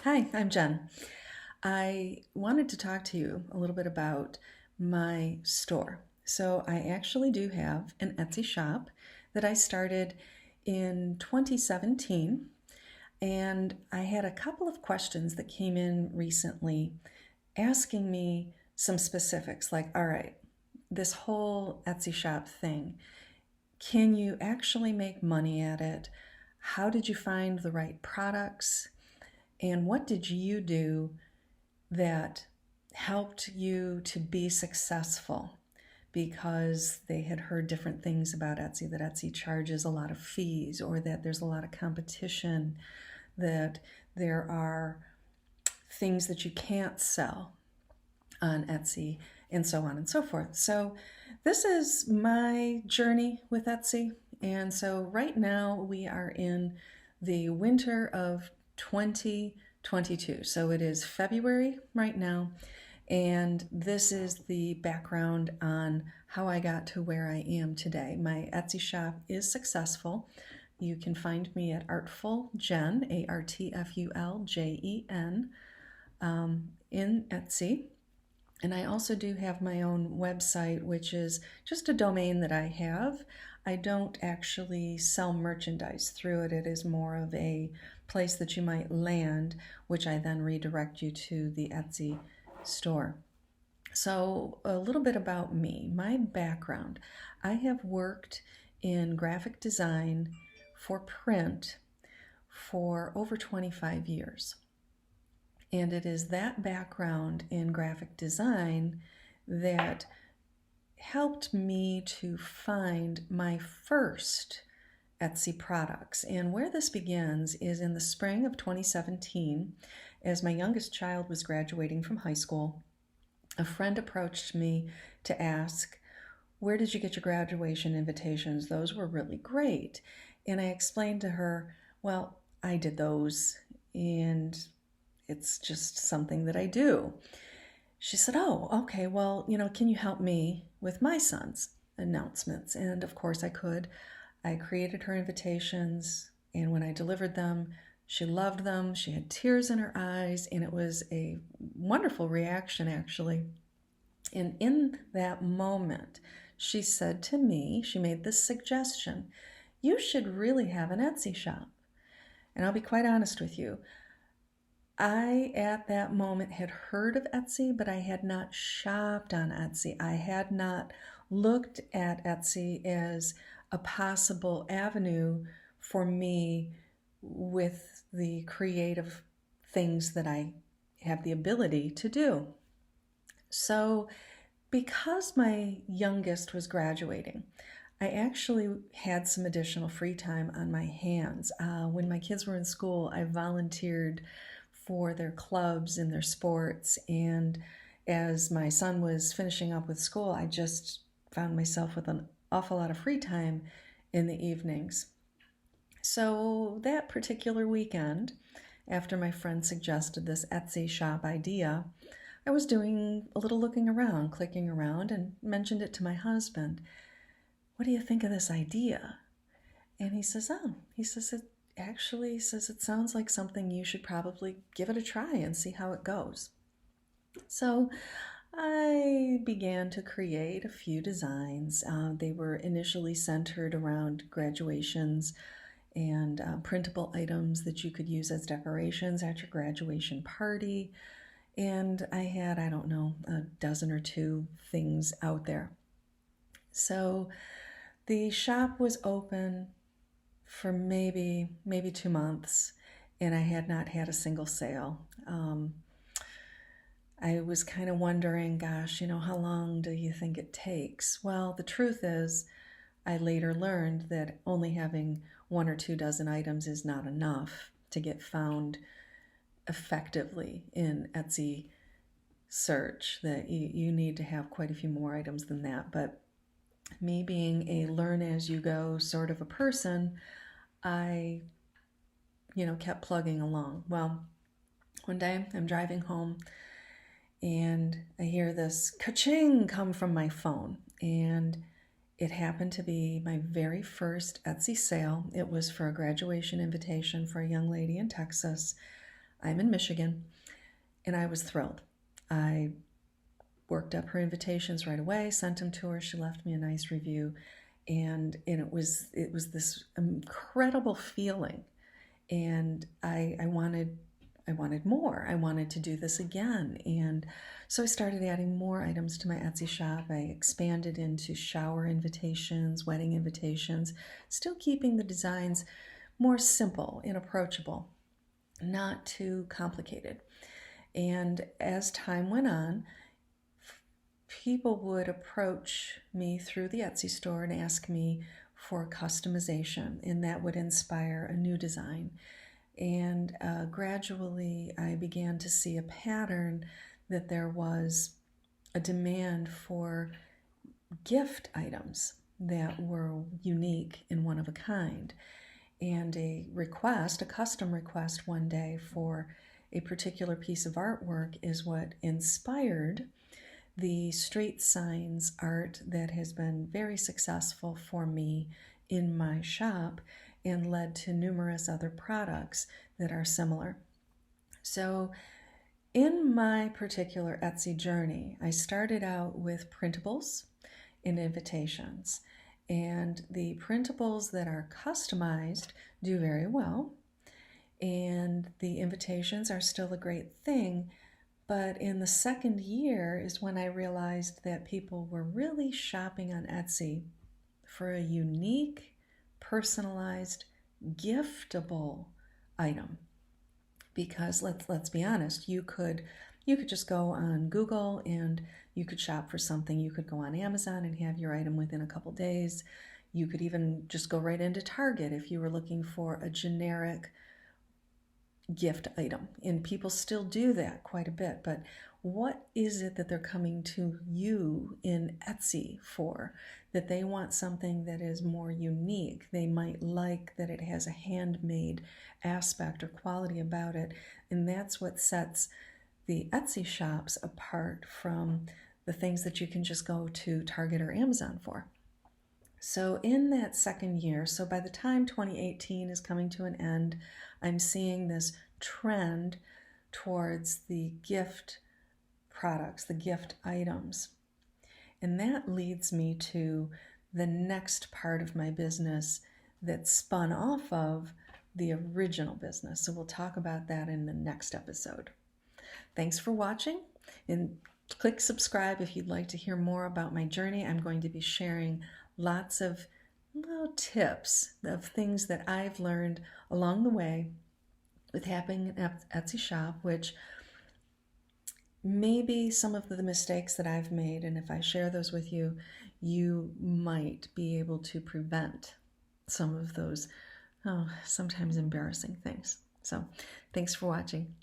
Hi, I'm Jen. I wanted to talk to you a little bit about my store. So, I actually do have an Etsy shop that I started in 2017, and I had a couple of questions that came in recently asking me some specifics like, all right, this whole Etsy shop thing, can you actually make money at it? How did you find the right products? And what did you do that helped you to be successful? Because they had heard different things about Etsy, that Etsy charges a lot of fees, or that there's a lot of competition, that there are things that you can't sell on Etsy, and so on and so forth. So, this is my journey with Etsy. And so, right now, we are in the winter of 2022. So, it is February right now. And this is the background on how I got to where I am today. My Etsy shop is successful. You can find me at ArtfulJen, ArtfulJen, in Etsy. And I also do have my own website, which is just a domain that I have. I don't actually sell merchandise through it. It is more of a place that you might land, which I then redirect you to the Etsy store. So, a little bit about me, my background. I have worked in graphic design for print for over 25 years. And it is that background in graphic design that helped me to find my first Etsy products. And where this begins is in the spring of 2017, as my youngest child was graduating from high school. A friend approached me to ask, "Where did you get your graduation invitations? Those were really great." And I explained to her, "Well, I did those, and it's just something that I do." She said, "Oh, okay, well, can you help me with my son's announcements?" And of course I could. I created her invitations, and when I delivered them, she loved them. She had tears in her eyes, and it was a wonderful reaction, actually. And in that moment, she said to me, she made this suggestion, "You should really have an Etsy shop." And I'll be quite honest with you. I, at that moment, had heard of Etsy, but I had not shopped on Etsy. I had not looked at Etsy as a possible avenue for me with the creative things that I have the ability to do. So, because my youngest was graduating, I actually had some additional free time on my hands. When my kids were in school, I volunteered for their clubs and their sports. And as my son was finishing up with school, I just found myself with an awful lot of free time in the evenings. So that particular weekend, after my friend suggested this Etsy shop idea, I was doing a little looking around, clicking around, and mentioned it to my husband. "What do you think of this idea?" And he says, it sounds like something you should probably give it a try and see how it goes. So I began to create a few designs. They were initially centered around graduations and printable items that you could use as decorations at your graduation party. And I had, I don't know, a dozen or two things out there. So the shop was open for maybe 2 months, and I had not had a single sale. I was kind of wondering, gosh, how long do you think it takes? Well, the truth is, I later learned that only having 1 or 2 dozen items is not enough to get found effectively in Etsy search, that you need to have quite a few more items than that. But me being a learn as you go sort of a person, I, kept plugging along. Well, one day I'm driving home and I hear this ka-ching come from my phone, and it happened to be my very first Etsy sale. It was for a graduation invitation for a young lady in Texas. I'm in Michigan, and I was thrilled. I worked up her invitations right away, sent them to her. She left me a nice review, and it was this incredible feeling, and I wanted more. I wanted to do this again, and so I started adding more items to my Etsy shop. I expanded into shower invitations, wedding invitations, still keeping the designs more simple and approachable, not too complicated. And as time went on, people would approach me through the Etsy store and ask me for customization, and that would inspire a new design. And gradually, I began to see a pattern that there was a demand for gift items that were unique and one of a kind. And a custom request one day for a particular piece of artwork is what inspired the street signs art that has been very successful for me in my shop and led to numerous other products that are similar. So in my particular Etsy journey, I started out with printables and invitations. And the printables that are customized do very well. And the invitations are still a great thing. But in the second year is when I realized that people were really shopping on Etsy for a unique, personalized, giftable item. Because let's be honest, you could just go on Google and you could shop for something. You could go on Amazon and have your item within a couple days. You could even just go right into Target if you were looking for a generic gift item. And people still do that quite a bit. But what is it that they're coming to you in Etsy for? That they want something that is more unique. They might like that it has a handmade aspect or quality about it. And that's what sets the Etsy shops apart from the things that you can just go to Target or Amazon for. So in that second year, so by the time 2018 is coming to an end, I'm seeing this trend towards the gift products, the gift items. And that leads me to the next part of my business that spun off of the original business. So we'll talk about that in the next episode. Thanks for watching, and click subscribe if you'd like to hear more about my journey. I'm going to be sharing lots of tips of things that I've learned along the way with having an Etsy shop, which maybe some of the mistakes that I've made, and if I share those with you, you might be able to prevent some of those sometimes embarrassing things. So thanks for watching.